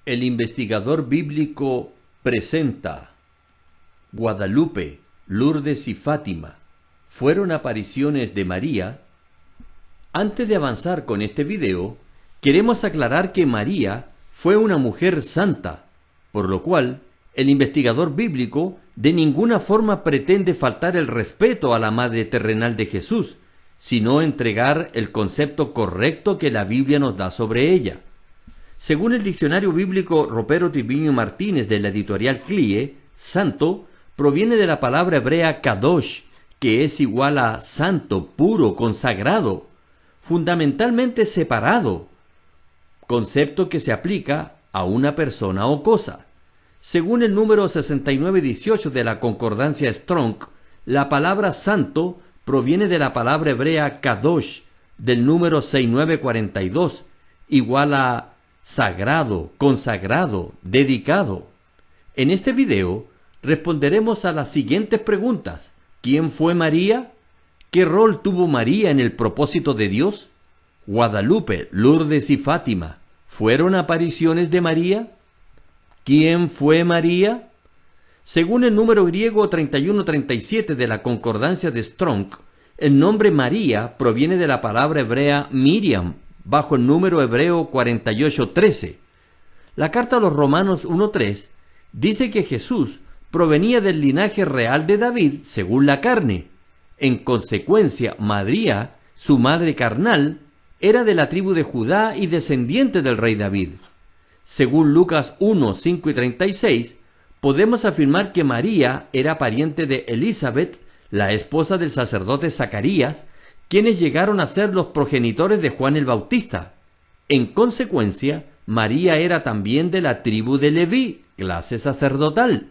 El investigador bíblico presenta Guadalupe, Lourdes y Fátima. ¿Fueron apariciones de María? Antes de avanzar con este video, queremos aclarar que María fue una mujer santa, por lo cual el investigador bíblico de ninguna forma pretende faltar el respeto a la Madre terrenal de Jesús, sino entregar el concepto correcto que la Biblia nos da sobre ella. Según el diccionario bíblico Ropero Triviño Martínez de la editorial CLIE, santo proviene de la palabra hebrea kadosh, que es igual a santo, puro, consagrado, fundamentalmente separado, concepto que se aplica a una persona o cosa. Según el número 6918 de la concordancia Strong, la palabra santo proviene de la palabra hebrea kadosh, del número 6942, igual a sagrado, consagrado, dedicado. En este video responderemos a las siguientes preguntas. ¿Quién fue María? ¿Qué rol tuvo María en el propósito de Dios? Guadalupe, Lourdes y Fátima, ¿fueron apariciones de María? ¿Quién fue María? Según el número griego 3137 de la concordancia de Strong, el nombre María proviene de la palabra hebrea Miriam, bajo el número hebreo 4813. La carta a los Romanos 1.3 dice que Jesús provenía del linaje real de David según la carne. En consecuencia, María, su madre carnal, era de la tribu de Judá y descendiente del rey David. Según Lucas 1, 5 y 36, podemos afirmar que María era pariente de Elizabeth, la esposa del sacerdote Zacarías, quienes llegaron a ser los progenitores de Juan el Bautista. En consecuencia, María era también de la tribu de Leví, clase sacerdotal.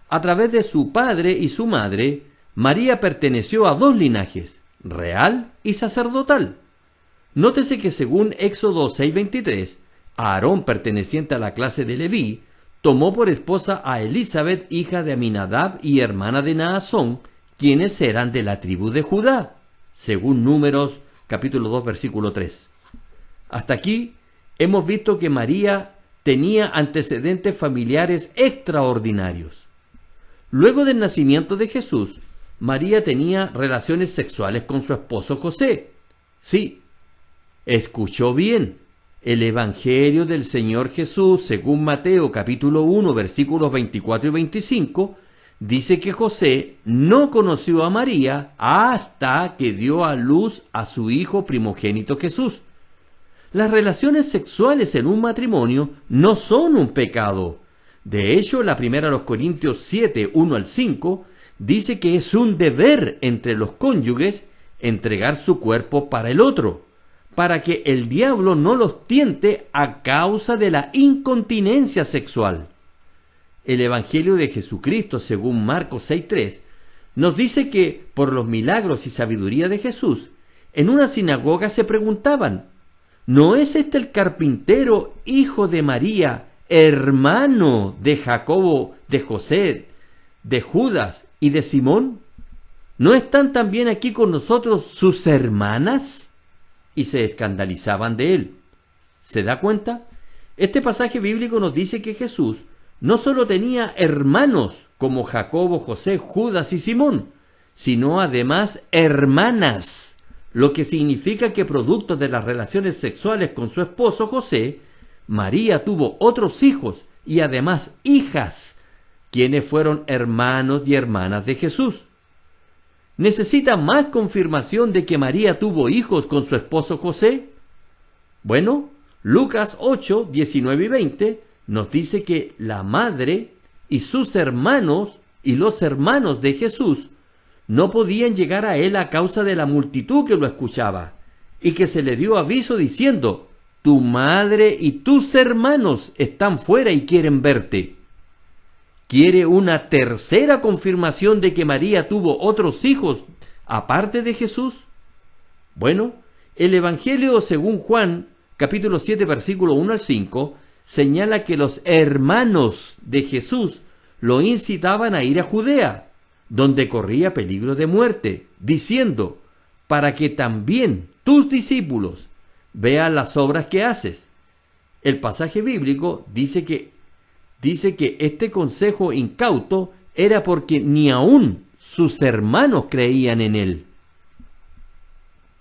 A través de su padre y su madre, María perteneció a dos linajes, real y sacerdotal. Nótese que según Éxodo 6:23, Aarón, perteneciente a la clase de Leví, tomó por esposa a Elizabeth, hija de Aminadab y hermana de Naasón, quienes eran de la tribu de Judá, según Números capítulo 2 versículo 3. Hasta aquí hemos visto que María tenía antecedentes familiares extraordinarios. Luego del nacimiento de Jesús, María tenía relaciones sexuales con su esposo José. Sí, escuchó bien. El Evangelio del Señor Jesús, según Mateo capítulo 1 versículos 24 y 25, dice que José no conoció a María hasta que dio a luz a su hijo primogénito Jesús. Las relaciones sexuales en un matrimonio no son un pecado. De hecho, la primera de los Corintios 7, 1 al 5, dice que es un deber entre los cónyuges entregar su cuerpo para el otro, para que el diablo no los tiente a causa de la incontinencia sexual. El Evangelio de Jesucristo, según Marcos 6.3, nos dice que, por los milagros y sabiduría de Jesús, en una sinagoga se preguntaban, ¿no es este el carpintero, hijo de María, hermano de Jacobo, de José, de Judas y de Simón? ¿No están también aquí con nosotros sus hermanas? Y se escandalizaban de él. ¿Se da cuenta? Este pasaje bíblico nos dice que Jesús no solo tenía hermanos como Jacobo, José, Judas y Simón, sino además hermanas, lo que significa que producto de las relaciones sexuales con su esposo José, María tuvo otros hijos y además hijas, quienes fueron hermanos y hermanas de Jesús. ¿Necesita más confirmación de que María tuvo hijos con su esposo José? Bueno, Lucas 8, 19 y 20 nos dice que la madre y sus hermanos y los hermanos de Jesús no podían llegar a él a causa de la multitud que lo escuchaba, y que se le dio aviso diciendo, tu madre y tus hermanos están fuera y quieren verte. ¿Quiere una tercera confirmación de que María tuvo otros hijos aparte de Jesús? Bueno, el Evangelio según Juan, capítulo 7, versículo 1 al 5, señala que los hermanos de Jesús lo incitaban a ir a Judea, donde corría peligro de muerte, diciendo, para que también tus discípulos vean las obras que haces. El pasaje bíblico dice que este consejo incauto era porque ni aún sus hermanos creían en él.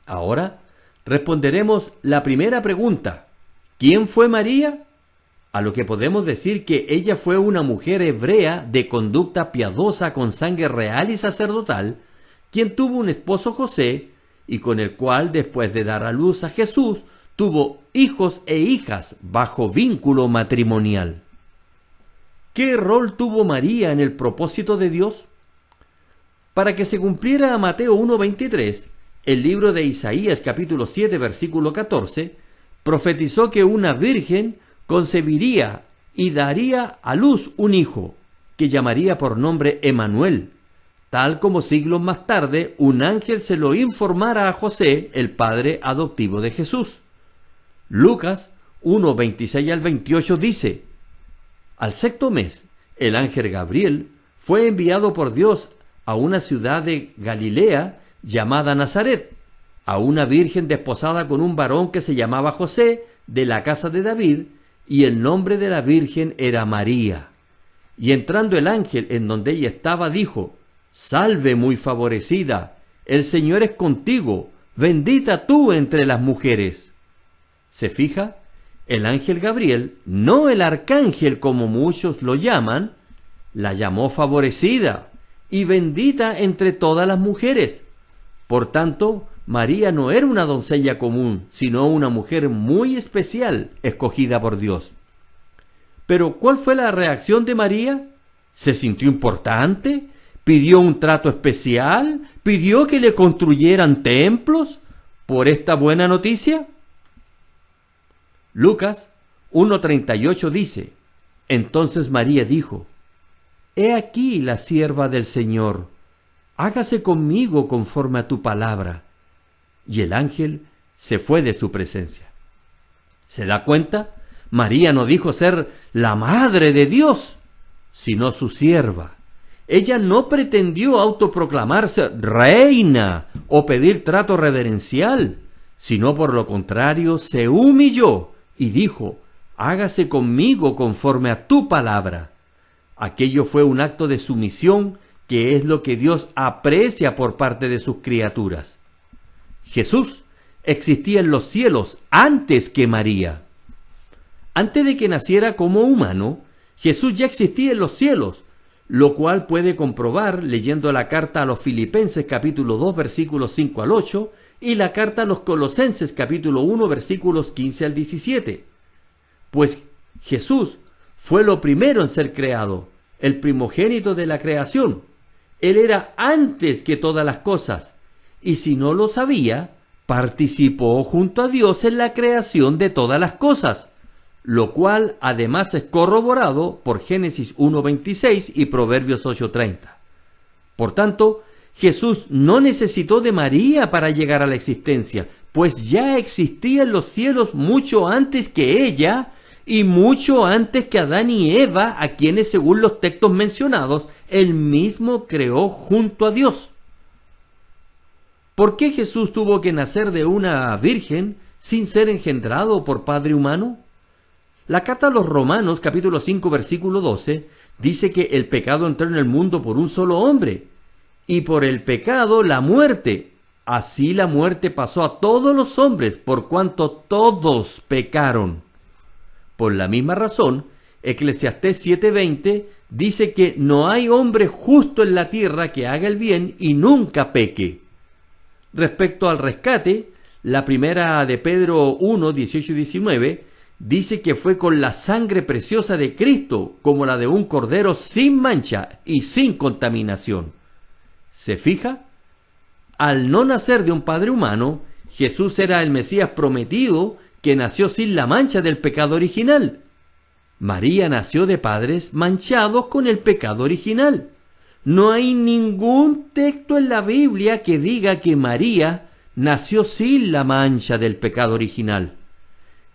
Ahora responderemos la primera pregunta: ¿quién fue María? A lo que podemos decir que ella fue una mujer hebrea de conducta piadosa con sangre real y sacerdotal, quien tuvo un esposo José, y con el cual, después de dar a luz a Jesús, tuvo hijos e hijas bajo vínculo matrimonial. ¿Qué rol tuvo María en el propósito de Dios? Para que se cumpliera Mateo 1:23, el libro de Isaías capítulo 7 versículo 14, profetizó que una virgen concebiría y daría a luz un hijo, que llamaría por nombre Emanuel, tal como siglos más tarde un ángel se lo informara a José, el padre adoptivo de Jesús. Lucas 1:26 al 28 dice: al sexto mes, el ángel Gabriel fue enviado por Dios a una ciudad de Galilea llamada Nazaret, a una virgen desposada con un varón que se llamaba José, de la casa de David, y el nombre de la virgen era María. Y entrando el ángel en donde ella estaba, dijo: salve muy favorecida, el Señor es contigo, bendita tú entre las mujeres. ¿Se fija? El ángel Gabriel, no el arcángel como muchos lo llaman, la llamó favorecida y bendita entre todas las mujeres. Por tanto, María no era una doncella común, sino una mujer muy especial, escogida por Dios. Pero, ¿cuál fue la reacción de María? ¿Se sintió importante? ¿Pidió un trato especial? ¿Pidió que le construyeran templos por esta buena noticia? Lucas 1:38 dice: entonces María dijo: he aquí la sierva del Señor, hágase conmigo conforme a tu palabra. Y el ángel se fue de su presencia. ¿Se da cuenta? María no dijo ser la madre de Dios, sino su sierva. Ella no pretendió autoproclamarse reina o pedir trato reverencial, sino por lo contrario se humilló y dijo: hágase conmigo conforme a tu palabra. Aquello fue un acto de sumisión, que es lo que Dios aprecia por parte de sus criaturas. Jesús existía en los cielos antes que María. Antes de que naciera como humano, Jesús ya existía en los cielos, lo cual puede comprobar leyendo la carta a los Filipenses capítulo 2 versículos 5 al 8 y la carta a los Colosenses capítulo 1 versículos 15 al 17. Pues Jesús fue lo primero en ser creado, el primogénito de la creación. Él era antes que todas las cosas, y si no lo sabía, participó junto a Dios en la creación de todas las cosas, lo cual además es corroborado por Génesis 1:26 y Proverbios 8:30. Por tanto, Jesús no necesitó de María para llegar a la existencia, pues ya existía en los cielos mucho antes que ella y mucho antes que Adán y Eva, a quienes, según los textos mencionados, él mismo creó junto a Dios. ¿Por qué Jesús tuvo que nacer de una virgen sin ser engendrado por padre humano? La carta a los Romanos, capítulo 5, versículo 12, dice que el pecado entró en el mundo por un solo hombre, y por el pecado la muerte. Así la muerte pasó a todos los hombres, por cuanto todos pecaron. Por la misma razón, Eclesiastés 7:20 dice que no hay hombre justo en la tierra que haga el bien y nunca peque. Respecto al rescate, la primera de Pedro 1, 18 y 19 dice que fue con la sangre preciosa de Cristo, como la de un cordero sin mancha y sin contaminación. ¿Se fija? Al no nacer de un padre humano, Jesús era el Mesías prometido que nació sin la mancha del pecado original. María nació de padres manchados con el pecado original. No hay ningún texto en la Biblia que diga que María nació sin la mancha del pecado original.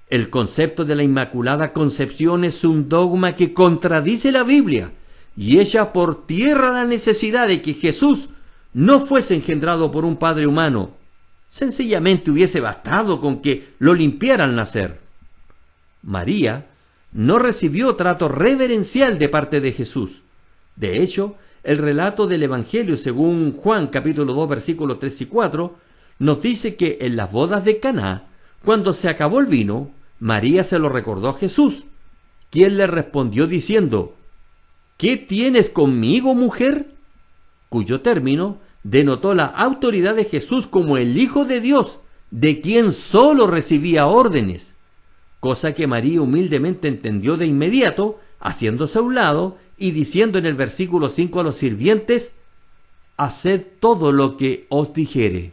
El concepto de la Inmaculada Concepción es un dogma que contradice la Biblia y echa por tierra la necesidad de que Jesús no fuese engendrado por un padre humano. Sencillamente hubiese bastado con que lo limpiara al nacer. María no recibió trato reverencial de parte de Jesús. De hecho, el relato del Evangelio según Juan capítulo 2 versículos 3 y 4 nos dice que en las bodas de Caná, cuando se acabó el vino, María se lo recordó a Jesús, quien le respondió diciendo: ¿Qué tienes conmigo, mujer? Cuyo término denotó la autoridad de Jesús como el Hijo de Dios, de quien solo recibía órdenes, cosa que María humildemente entendió de inmediato, haciéndose a un lado y diciendo en el versículo 5 a los sirvientes: haced todo lo que os dijere.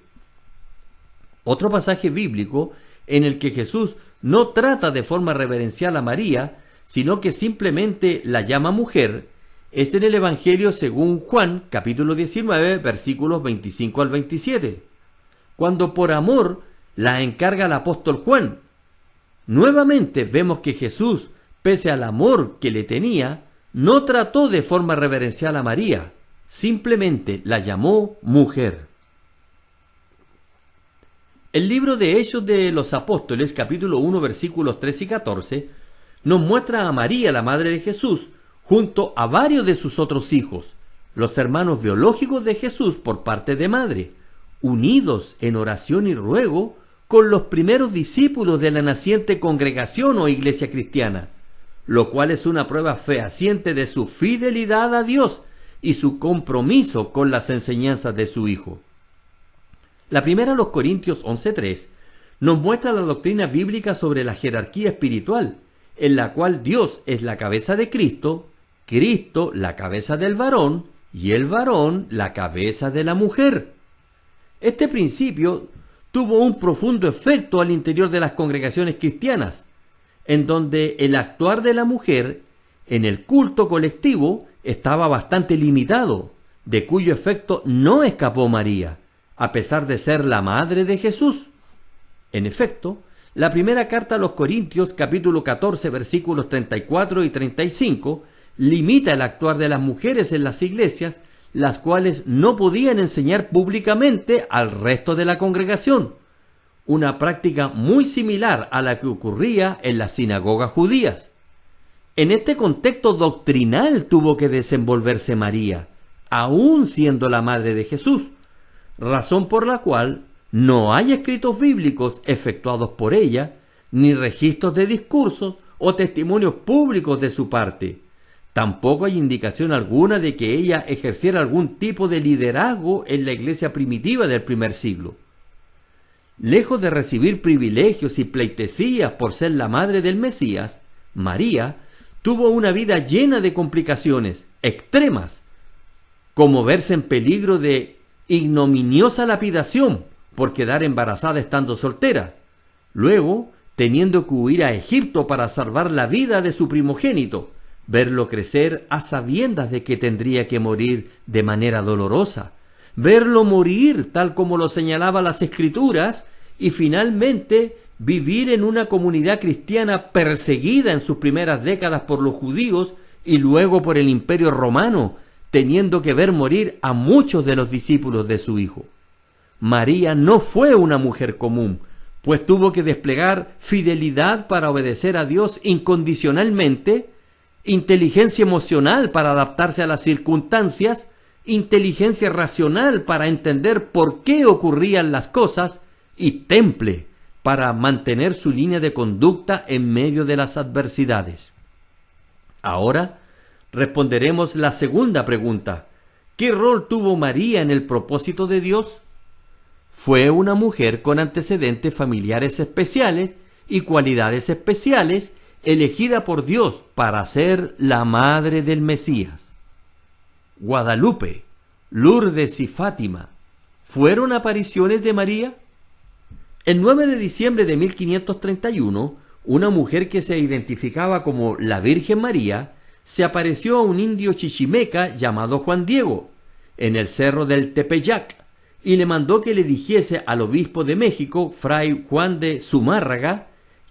Otro pasaje bíblico en el que Jesús no trata de forma reverencial a María, sino que simplemente la llama mujer, es en el Evangelio según Juan, capítulo 19, versículos 25 al 27, cuando por amor la encarga el apóstol Juan. Nuevamente vemos que Jesús, pese al amor que le tenía, no trató de forma reverencial a María, simplemente la llamó mujer. El libro de Hechos de los Apóstoles, capítulo 1, versículos 3 y 14, nos muestra a María, la madre de Jesús, junto a varios de sus otros hijos, los hermanos biológicos de Jesús por parte de madre, unidos en oración y ruego con los primeros discípulos de la naciente congregación o iglesia cristiana, lo cual es una prueba fehaciente de su fidelidad a Dios y su compromiso con las enseñanzas de su Hijo. La primera a los Corintios 11:3 nos muestra la doctrina bíblica sobre la jerarquía espiritual, en la cual Dios es la cabeza de Cristo, Cristo la cabeza del varón y el varón la cabeza de la mujer. Este principio tuvo un profundo efecto al interior de las congregaciones cristianas, en donde el actuar de la mujer en el culto colectivo estaba bastante limitado, de cuyo efecto no escapó María, a pesar de ser la madre de Jesús. En efecto, la primera carta a los Corintios, capítulo 14, versículos 34 y 35, limita el actuar de las mujeres en las iglesias, las cuales no podían enseñar públicamente al resto de la congregación, una práctica muy similar a la que ocurría en las sinagogas judías. En este contexto doctrinal tuvo que desenvolverse María, aún siendo la madre de Jesús, razón por la cual no hay escritos bíblicos efectuados por ella, ni registros de discursos o testimonios públicos de su parte. Tampoco hay indicación alguna de que ella ejerciera algún tipo de liderazgo en la iglesia primitiva del primer siglo. Lejos de recibir privilegios y pleitesías por ser la madre del Mesías, María tuvo una vida llena de complicaciones extremas, como verse en peligro de ignominiosa lapidación por quedar embarazada estando soltera, luego teniendo que huir a Egipto para salvar la vida de su primogénito, verlo crecer a sabiendas de que tendría que morir de manera dolorosa, verlo morir tal como lo señalaban las Escrituras, y finalmente vivir en una comunidad cristiana perseguida en sus primeras décadas por los judíos y luego por el Imperio Romano, teniendo que ver morir a muchos de los discípulos de su Hijo. María no fue una mujer común, pues tuvo que desplegar fidelidad para obedecer a Dios incondicionalmente, inteligencia emocional para adaptarse a las circunstancias, inteligencia racional para entender por qué ocurrían las cosas y temple para mantener su línea de conducta en medio de las adversidades. Ahora responderemos la segunda pregunta. ¿Qué rol tuvo María en el propósito de Dios? Fue una mujer con antecedentes familiares especiales y cualidades especiales, elegida por Dios para ser la madre del Mesías. Guadalupe, Lourdes y Fátima, ¿fueron apariciones de María? El 9 de diciembre de 1531, una mujer que se identificaba como la Virgen María se apareció a un indio chichimeca llamado Juan Diego en el cerro del Tepeyac y le mandó que le dijese al obispo de México, fray Juan de Zumárraga,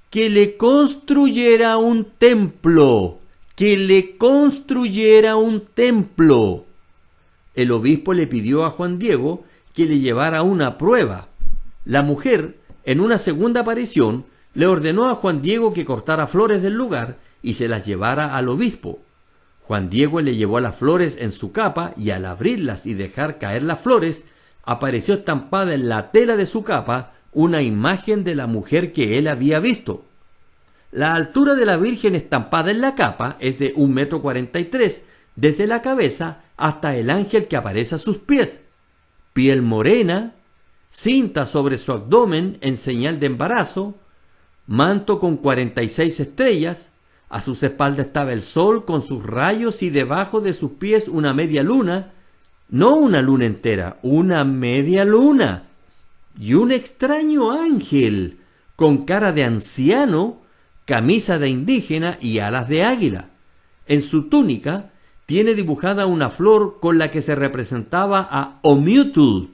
que le construyera un templo, El obispo le pidió a Juan Diego que le llevara una prueba. La mujer, en una segunda aparición, le ordenó a Juan Diego que cortara flores del lugar y se las llevara al obispo. Juan Diego le llevó las flores en su capa y al abrirlas y dejar caer las flores, apareció estampada en la tela de su capa una imagen de la mujer que él había visto. La altura de la Virgen estampada en la capa es de 1,43 m, desde la cabeza hasta el ángel que aparece a sus pies. Piel morena, cinta sobre su abdomen en señal de embarazo, manto con 46 estrellas, a sus espaldas estaba el sol con sus rayos y debajo de sus pies una media luna, no una luna entera, una media luna, y un extraño ángel con cara de anciano, camisa de indígena y alas de águila. En su túnica tiene dibujada una flor con la que se representaba a Omiutul,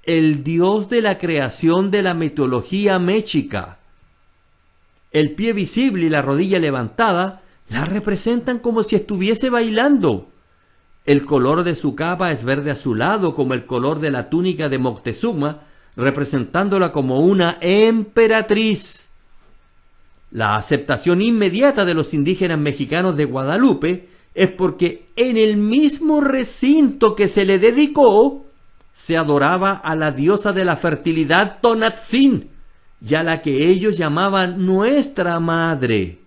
el dios de la creación de la mitología mexica. El pie visible y la rodilla levantada la representan como si estuviese bailando. El color de su capa es verde azulado como el color de la túnica de Moctezuma, representándola como una emperatriz. La aceptación inmediata de los indígenas mexicanos de Guadalupe es porque en el mismo recinto que se le dedicó se adoraba a la diosa de la fertilidad Tonantzin, y a la que ellos llamaban Nuestra Madre.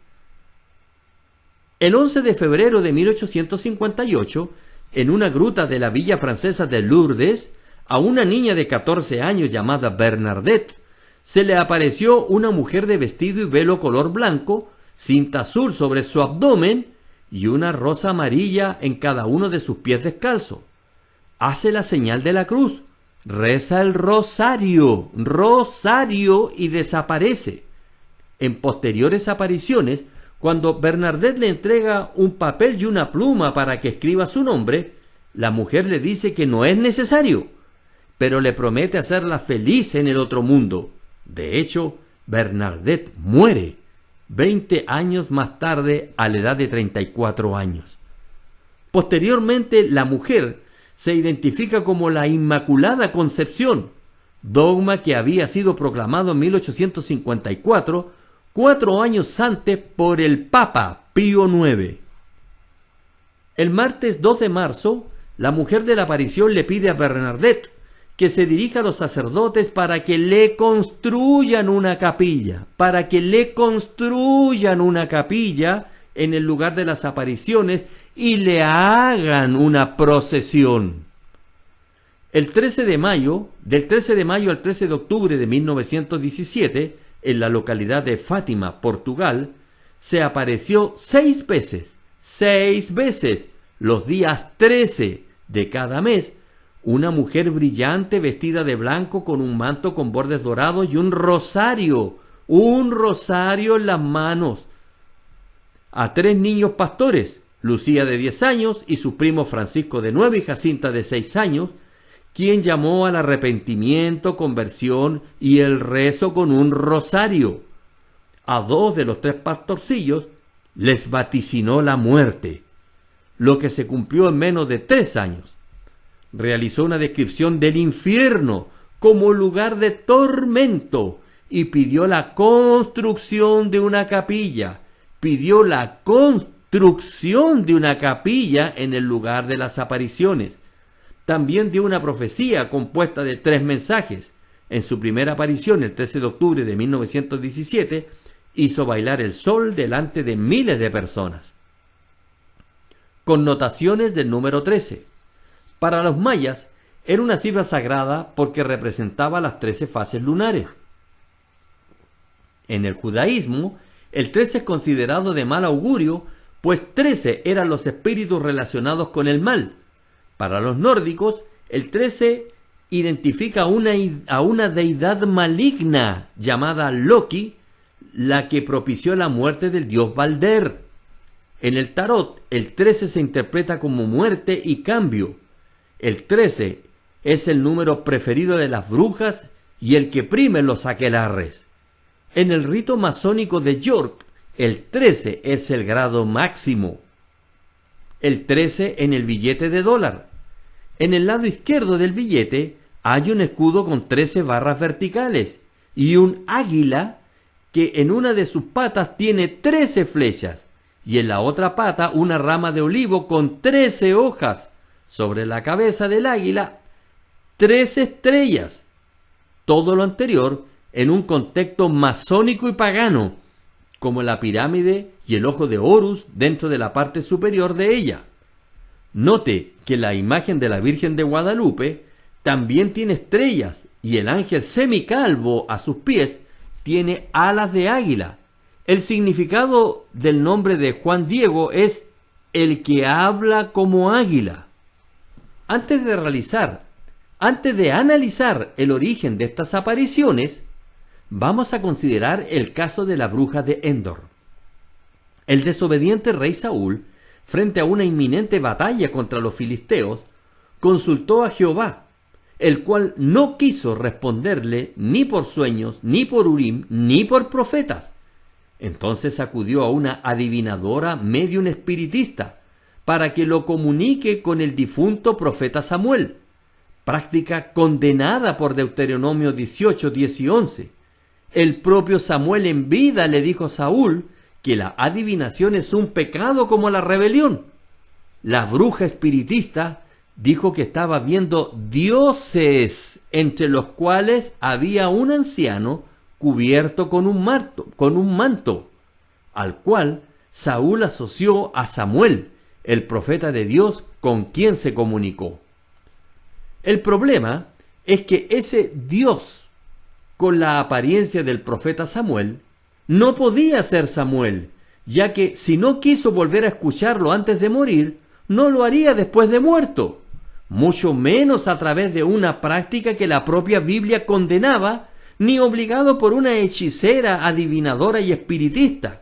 El 11 de febrero de 1858, en una gruta de la villa francesa de Lourdes, a una niña de 14 años llamada Bernadette, se le apareció una mujer de vestido y velo color blanco, cinta azul sobre su abdomen y una rosa amarilla en cada uno de sus pies descalzos. Hace la señal de la cruz, reza el rosario y desaparece. En posteriores apariciones, cuando Bernadette le entrega un papel y una pluma para que escriba su nombre, la mujer le dice que no es necesario, pero le promete hacerla feliz en el otro mundo. De hecho, Bernadette muere 20 años más tarde a la edad de 34 años. Posteriormente, la mujer se identifica como la Inmaculada Concepción, dogma que había sido proclamado en 1854, 4 años antes por el Papa Pío IX. El martes 2 de marzo, la mujer de la aparición le pide a Bernadette que se dirija a los sacerdotes para que le construyan una capilla, en el lugar de las apariciones y le hagan una procesión. Del 13 de mayo al 13 de octubre de 1917, en la localidad de Fátima, Portugal, se apareció 6 veces, los días 13 de cada mes, una mujer brillante vestida de blanco con un manto con bordes dorados y un rosario en las manos. A 3 niños pastores, Lucía de 10 años y sus primos Francisco de 9 y Jacinta de 6 años, quien llamó al arrepentimiento, conversión y el rezo con un rosario. A 2 de los 3 pastorcillos les vaticinó la muerte, lo que se cumplió en menos de 3 años. Realizó una descripción del infierno como lugar de tormento y pidió la construcción de una capilla. En el lugar de las apariciones. También dio una profecía compuesta de 3 mensajes. En su primera aparición, el 13 de octubre de 1917, hizo bailar el sol delante de miles de personas. Connotaciones del número 13. Para los mayas, era una cifra sagrada porque representaba las 13 fases lunares. En el judaísmo, el 13 es considerado de mal augurio, pues 13 eran los espíritus relacionados con el mal. Para los nórdicos, el 13 identifica a una deidad maligna llamada Loki, la que propició la muerte del dios Balder. En el tarot, el 13 se interpreta como muerte y cambio. El 13 es el número preferido de las brujas y el que prime los aquelarres. En el rito masónico de York, el 13 es el grado máximo. El 13 en el billete de dólar. En el lado izquierdo del billete hay un escudo con 13 barras verticales y un águila que en una de sus patas tiene 13 flechas y en la otra pata una rama de olivo con 13 hojas. Sobre la cabeza del águila 3 estrellas. Todo lo anterior en un contexto masónico y pagano, como la pirámide y el ojo de Horus dentro de la parte superior de ella. Note que la imagen de la Virgen de Guadalupe también tiene estrellas y el ángel semicalvo a sus pies tiene alas de águila. El significado del nombre de Juan Diego es el que habla como águila. Antes de analizar el origen de estas apariciones, vamos a considerar el caso de la bruja de Endor. El desobediente rey Saúl, frente a una inminente batalla contra los filisteos, consultó a Jehová, el cual no quiso responderle ni por sueños, ni por Urim, ni por profetas. Entonces acudió a una adivinadora medium espiritista para que lo comunique con el difunto profeta Samuel, práctica condenada por Deuteronomio 18, 10 y 11. El propio Samuel en vida le dijo a Saúl que la adivinación es un pecado como la rebelión. La bruja espiritista dijo que estaba viendo dioses, entre los cuales había un anciano cubierto con un manto, al cual Saúl asoció a Samuel, el profeta de Dios con quien se comunicó. El problema es que ese Dios, con la apariencia del profeta Samuel, no podía ser Samuel, ya que si no quiso volver a escucharlo antes de morir, no lo haría después de muerto, mucho menos a través de una práctica que la propia Biblia condenaba, ni obligado por una hechicera, adivinadora y espiritista,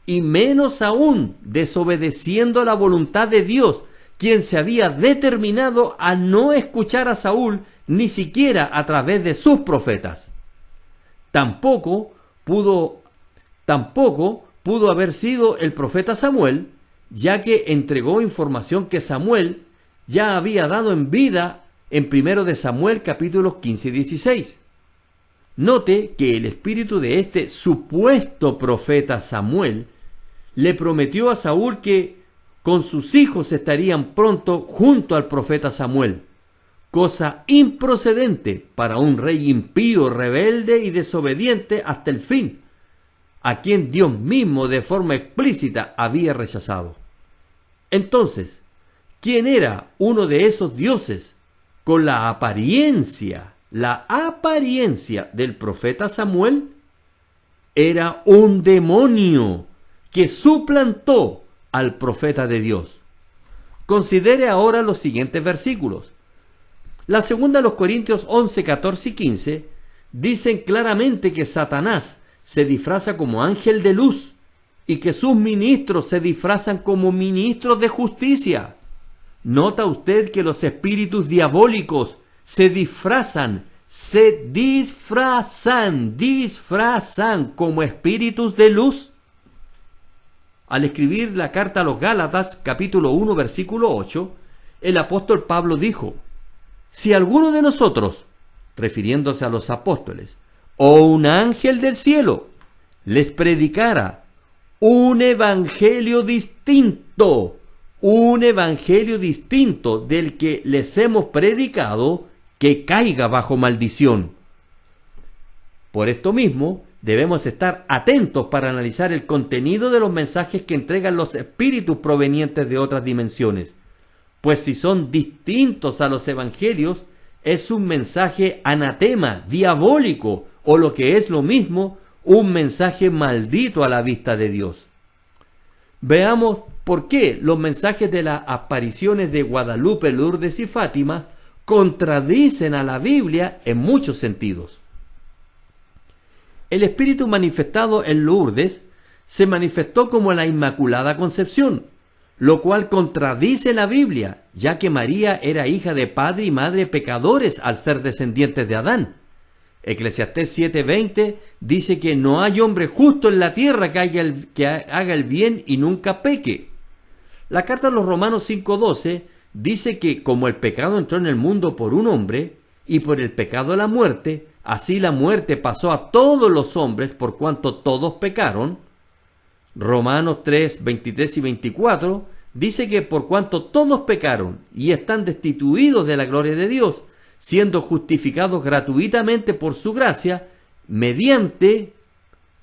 y menos aún desobedeciendo la voluntad de Dios, quien se había determinado a no escuchar a Saúl ni siquiera a través de sus profetas. Tampoco pudo haber sido el profeta Samuel, ya que entregó información que Samuel ya había dado en vida en 1 de Samuel capítulos 15 y 16. Note que el espíritu de este supuesto profeta Samuel le prometió a Saúl que con sus hijos estarían pronto junto al profeta Samuel, cosa improcedente para un rey impío, rebelde y desobediente hasta el fin, a quien Dios mismo de forma explícita había rechazado. Entonces, ¿quién era uno de esos dioses con la apariencia del profeta Samuel? Era un demonio que suplantó al profeta de Dios. Considere ahora los siguientes versículos. La segunda de los Corintios 11, 14 y 15 dicen claramente que Satanás se disfraza como ángel de luz y que sus ministros se disfrazan como ministros de justicia. ¿Nota usted que los espíritus diabólicos se disfrazan como espíritus de luz? Al escribir la carta a los Gálatas, capítulo 1, versículo 8, el apóstol Pablo dijo: si alguno de nosotros, refiriéndose a los apóstoles, o un ángel del cielo, les predicara un evangelio distinto del que les hemos predicado, que caiga bajo maldición. Por esto mismo, debemos estar atentos para analizar el contenido de los mensajes que entregan los espíritus provenientes de otras dimensiones, pues si son distintos a los evangelios, es un mensaje anatema, diabólico, o lo que es lo mismo, un mensaje maldito a la vista de Dios. Veamos por qué los mensajes de las apariciones de Guadalupe, Lourdes y Fátima contradicen a la Biblia en muchos sentidos. El espíritu manifestado en Lourdes se manifestó como la Inmaculada Concepción, lo cual contradice la Biblia, ya que María era hija de padre y madre pecadores al ser descendientes de Adán. Eclesiastés 7:20 dice que no hay hombre justo en la tierra que haga el bien y nunca peque. La carta a los Romanos 5:12 dice que como el pecado entró en el mundo por un hombre, y por el pecado la muerte, así la muerte pasó a todos los hombres por cuanto todos pecaron. Romanos 3, 23 y 24 dice que por cuanto todos pecaron y están destituidos de la gloria de Dios, siendo justificados gratuitamente por su gracia, mediante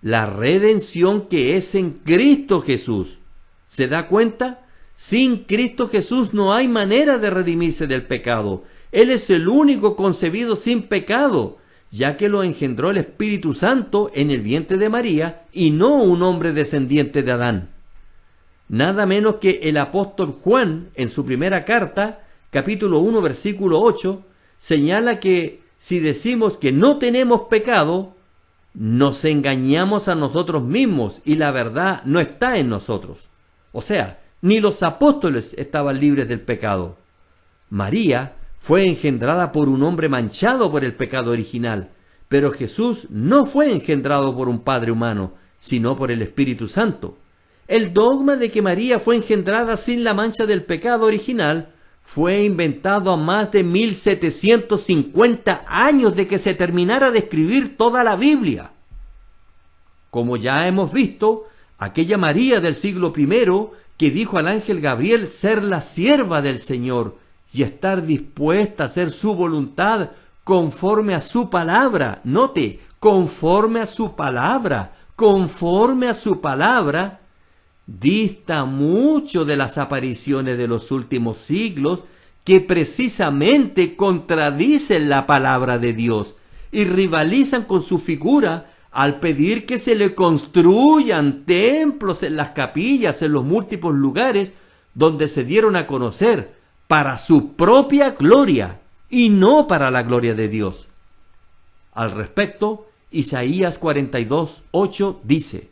la redención que es en Cristo Jesús. ¿Se da cuenta? Sin Cristo Jesús no hay manera de redimirse del pecado. Él es el único concebido sin pecado, ya que lo engendró el Espíritu Santo en el vientre de María y no un hombre descendiente de Adán. Nada menos que el apóstol Juan, en su primera carta, capítulo 1, versículo 8, señala que si decimos que no tenemos pecado, nos engañamos a nosotros mismos y la verdad no está en nosotros. O sea, ni los apóstoles estaban libres del pecado. María fue engendrada por un hombre manchado por el pecado original, pero Jesús no fue engendrado por un padre humano, sino por el Espíritu Santo. El dogma de que María fue engendrada sin la mancha del pecado original fue inventado a más de 1750 años de que se terminara de escribir toda la Biblia. Como ya hemos visto, aquella María del siglo I que dijo al ángel Gabriel ser la sierva del Señor y estar dispuesta a hacer su voluntad conforme a su palabra. Note, conforme a su palabra, dista mucho de las apariciones de los últimos siglos que precisamente contradicen la palabra de Dios y rivalizan con su figura al pedir que se le construyan templos en las capillas, en los múltiples lugares donde se dieron a conocer para su propia gloria y no para la gloria de Dios. Al respecto, Isaías 42, 8 dice: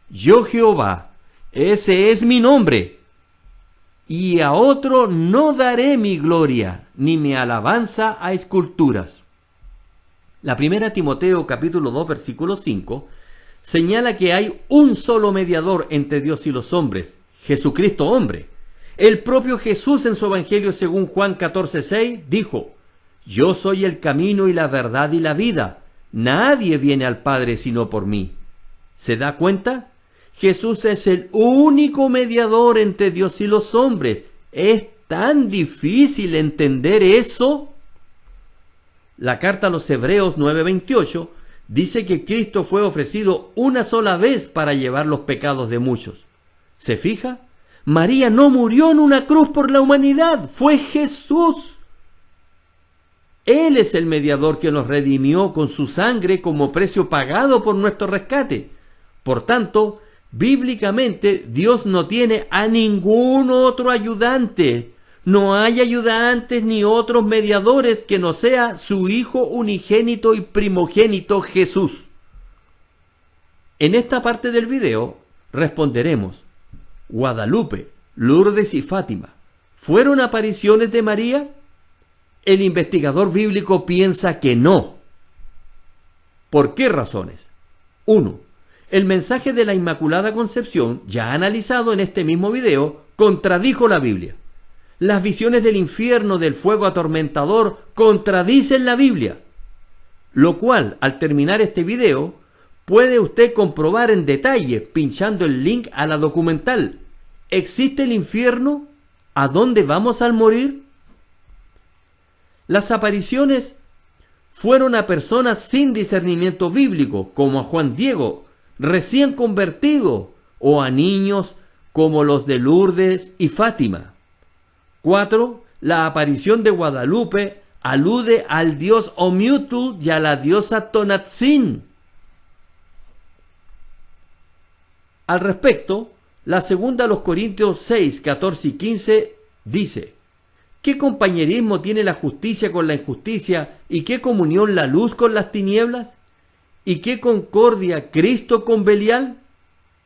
Yo Jehová, ese es mi nombre, y a otro no daré mi gloria, ni mi alabanza a esculturas. La primera Timoteo capítulo 2 versículo 5 señala que hay un solo mediador entre Dios y los hombres, Jesucristo hombre. El propio Jesús en su Evangelio según Juan 14:6 dijo: Yo soy el camino y la verdad y la vida. Nadie viene al Padre sino por mí. ¿Se da cuenta? Jesús es el único mediador entre Dios y los hombres. ¿Es tan difícil entender eso? La carta a los Hebreos 9:28 dice que Cristo fue ofrecido una sola vez para llevar los pecados de muchos. ¿Se fija? María no murió en una cruz por la humanidad, fue Jesús. Él es el mediador que nos redimió con su sangre como precio pagado por nuestro rescate. Por tanto, bíblicamente Dios no tiene a ningún otro ayudante. No hay ayudantes ni otros mediadores que no sea su Hijo unigénito y primogénito Jesús. En esta parte del video responderemos: Guadalupe, Lourdes y Fátima, ¿fueron apariciones de María? El investigador bíblico piensa que no. ¿Por qué razones? 1. El mensaje de la Inmaculada Concepción, ya analizado en este mismo video, contradijo la Biblia. Las visiones del infierno, del fuego atormentador, contradicen la Biblia. Lo cual, al terminar este video, puede usted comprobar en detalle pinchando el link a la documental. ¿Existe el infierno? ¿A dónde vamos al morir? Las apariciones fueron a personas sin discernimiento bíblico, como a Juan Diego, recién convertido, o a niños como los de Lourdes y Fátima. 4. La aparición de Guadalupe alude al dios Omiutu y a la diosa Tonatzin. Al respecto, la segunda a los Corintios 6, 14 y 15 dice: ¿qué compañerismo tiene la justicia con la injusticia y qué comunión la luz con las tinieblas? ¿Y qué concordia Cristo con Belial?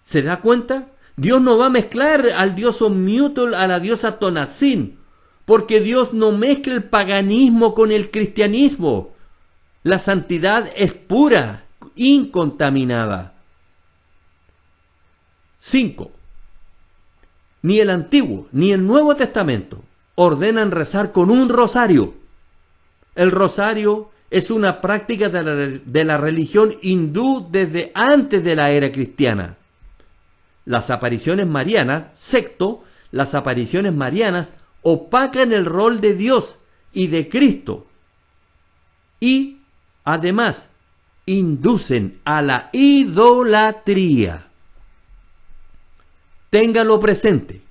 ¿Se da cuenta? Dios no va a mezclar al dios Omiutu a la diosa Tonatzin, porque Dios no mezcla el paganismo con el cristianismo. La santidad es pura, incontaminada. 5. Ni el Antiguo ni el Nuevo Testamento ordenan rezar con un rosario. El rosario es una práctica de la religión hindú desde antes de la era cristiana. Las apariciones marianas, sexto, las apariciones marianas opacan el rol de Dios y de Cristo y, además, inducen a la idolatría. Téngalo presente.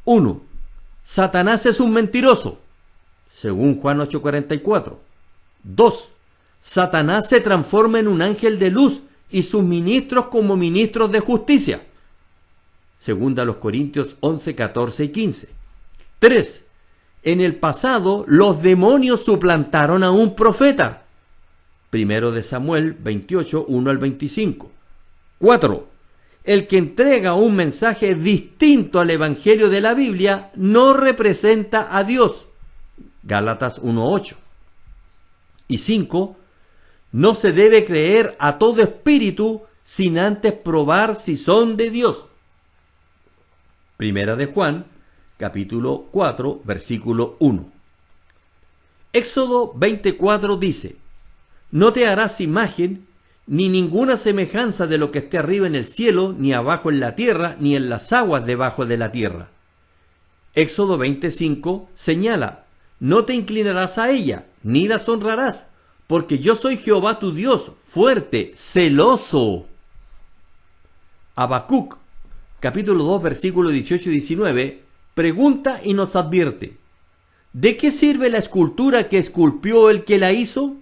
1. Satanás es un mentiroso, según Juan 8:44. 2. Satanás se transforma en un ángel de luz y sus ministros como ministros de justicia, segunda los Corintios 11, 14 y 15. 3. En el pasado, los demonios suplantaron a un profeta, primero de Samuel 28, 1 al 25. 4. El que entrega un mensaje distinto al evangelio de la Biblia no representa a Dios, Gálatas 1:8. Y 5. No se debe creer a todo espíritu sin antes probar si son de Dios. Primera de Juan, capítulo 4, versículo 1. Éxodo 24 dice: no te harás imagen ni ninguna semejanza de lo que esté arriba en el cielo, ni abajo en la tierra, ni en las aguas debajo de la tierra. Éxodo 25 señala: no te inclinarás a ella, ni las honrarás, porque yo soy Jehová tu Dios, fuerte, celoso. Habacuc, capítulo 2, versículo 18 y 19, pregunta y nos advierte: ¿de qué sirve la escultura que esculpió el que la hizo?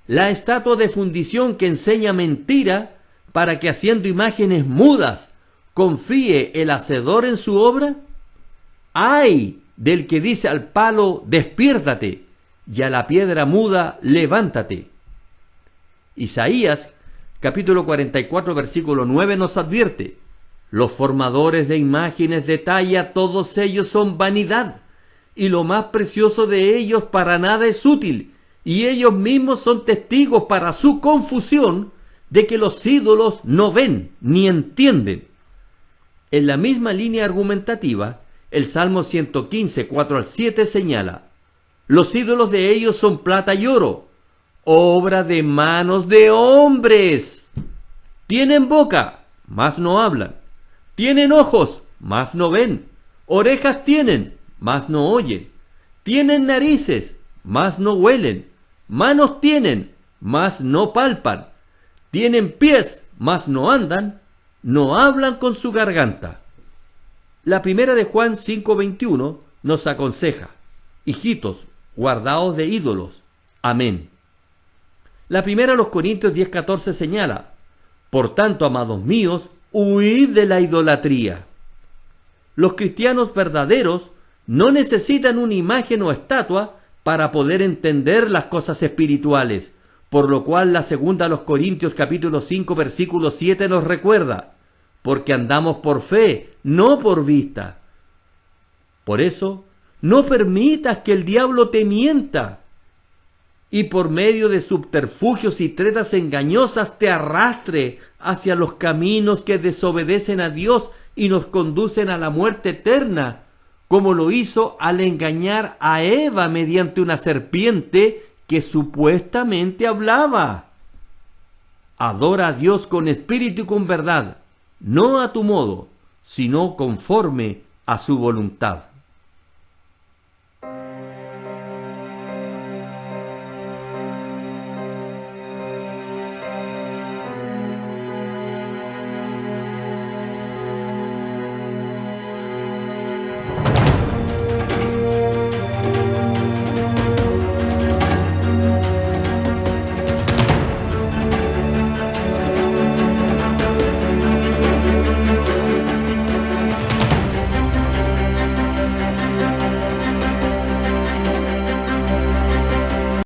La estatua de fundición que enseña mentira, para que haciendo imágenes mudas confíe el hacedor en su obra. ¡Ay del que dice al palo, despiértate, y a la piedra muda, levántate! Isaías, capítulo 44, versículo 9, nos advierte: los formadores de imágenes de talla, todos ellos son vanidad, y lo más precioso de ellos para nada es útil, y ellos mismos son testigos para su confusión de que los ídolos no ven ni entienden. En la misma línea argumentativa, el Salmo 115, 4 al 7 señala: los ídolos de ellos son plata y oro, obra de manos de hombres. Tienen boca, mas no hablan. Tienen ojos, mas no ven. Orejas tienen, mas no oyen. Tienen narices, mas no huelen. Manos tienen, mas no palpan. Tienen pies, mas no andan. No hablan con su garganta. La primera de Juan 5:21 nos aconseja: hijitos, guardaos de ídolos. Amén. La primera de los Corintios 10:14 señala: por tanto, amados míos, huid de la idolatría. Los cristianos verdaderos no necesitan una imagen o estatua para poder entender las cosas espirituales, por lo cual la segunda a los Corintios capítulo 5 versículo 7 nos recuerda: porque andamos por fe, no por vista. Por eso, no permitas que el diablo te mienta y por medio de subterfugios y tretas engañosas te arrastre hacia los caminos que desobedecen a Dios y nos conducen a la muerte eterna, como lo hizo al engañar a Eva mediante una serpiente que supuestamente hablaba. Adora a Dios con espíritu y con verdad, no a tu modo, sino conforme a su voluntad.